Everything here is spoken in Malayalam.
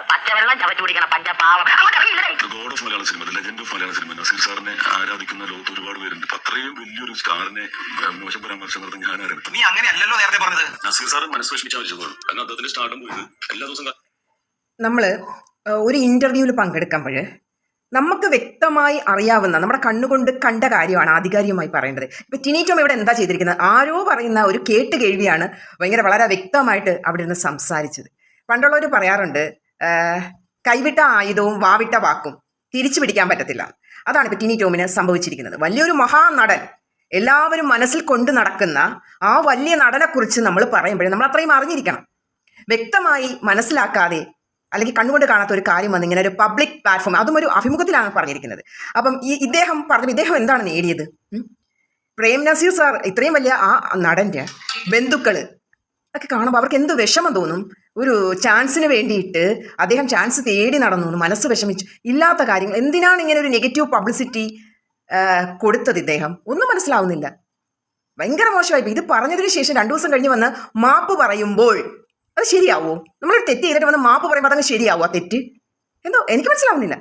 പച്ചവെള്ളം ചവച്ചു കുടിക്കണം പഞ്ചപാവം. God of Malayala cinema, legend of Malayala cinema, Naseer സാറിനെ ആരാധിക്കുന്ന ലോകത്ത് ഒരുപാട് പേരുണ്ട്. അത്രയും വലിയൊരു സ്റ്റാറിനെ മോശം പരാമർശം നടത്തി ഞാൻ അറിയാം. നീ അങ്ങനെയല്ലല്ലോ നേരത്തെ പറഞ്ഞത്. നസീർ സാറ് മനസ്സ് വിഷമിച്ച് ആവശ്യപ്പെടും. കാരണം അദ്ദേഹത്തിന്റെ സ്റ്റാർട്ടും പോയത് എല്ലാ ദിവസവും നമ്മൾ ഒരു ഇന്റർവ്യൂവിൽ പങ്കെടുക്കുമ്പോൾ നമുക്ക് വ്യക്തമായി അറിയാവുന്ന നമ്മുടെ കണ്ണുകൊണ്ട് കണ്ട കാര്യമാണ് ആധികാരികമായി പറയേണ്ടത്. ഇപ്പം ടിനി ടോം ഇവിടെ എന്താ ചെയ്തിരിക്കുന്നത്? ആരോ പറയുന്ന ഒരു കേട്ട് കേൾവിയാണ് ഭയങ്കര വളരെ വ്യക്തമായിട്ട് അവിടെ നിന്ന് സംസാരിച്ചത്. പണ്ടുള്ളവർ പറയാറുണ്ട്, കൈവിട്ട ആയുധവും വാവിട്ട വാക്കും തിരിച്ചു പിടിക്കാൻ പറ്റത്തില്ല. അതാണ് ഇപ്പം ടിനി ടോമിന് സംഭവിച്ചിരിക്കുന്നത്. വലിയൊരു മഹാനടൻ, എല്ലാവരും മനസ്സിൽ കൊണ്ടു നടക്കുന്ന ആ വലിയ നടനെക്കുറിച്ച് നമ്മൾ പറയുമ്പോഴേ നമ്മൾ അത്രയും അറിഞ്ഞിരിക്കണം. വ്യക്തമായി മനസ്സിലാക്കാതെ അല്ലെങ്കിൽ കണ്ണുകൊണ്ട് കാണാത്ത ഒരു കാര്യം വന്ന് ഇങ്ങനെ ഒരു പബ്ലിക് പ്ലാറ്റ്ഫോം, അതും ഒരു അഭിമുഖത്തിലാണ് പറഞ്ഞിരിക്കുന്നത്. അപ്പം ഇദ്ദേഹം എന്താണ് നേടിയത്? പ്രേം നസീർ സാർ ഇത്രയും വലിയ ആ നടൻ്റെ ബന്ധുക്കൾ ഒക്കെ കാണുമ്പോൾ അവർക്ക് എന്ത് വിഷമം തോന്നും? ഒരു ചാൻസിന് വേണ്ടിയിട്ട് അദ്ദേഹം ചാൻസ് തേടി നടന്നു, മനസ്സ് വിഷമിച്ചു. ഇല്ലാത്ത കാര്യങ്ങൾ എന്തിനാണ് ഇങ്ങനെ ഒരു നെഗറ്റീവ് പബ്ലിസിറ്റി കൊടുത്തത്? ഇദ്ദേഹം ഒന്നും മനസ്സിലാവുന്നില്ല. ഭയങ്കര മോശമായി. ഇത് പറഞ്ഞതിന് ശേഷം 2 ദിവസം കഴിഞ്ഞ് വന്ന് മാപ്പ് പറയുമ്പോൾ അത് ശരിയാവോ? നമ്മളൊരു തെറ്റ് ചെയ്തിട്ട് വന്ന് മാപ്പ് പറയുമ്പോൾ അതങ്ങ് ശരിയാവോ? ആ തെറ്റ് എന്തോ എനിക്ക് മനസ്സിലാവുന്നില്ല.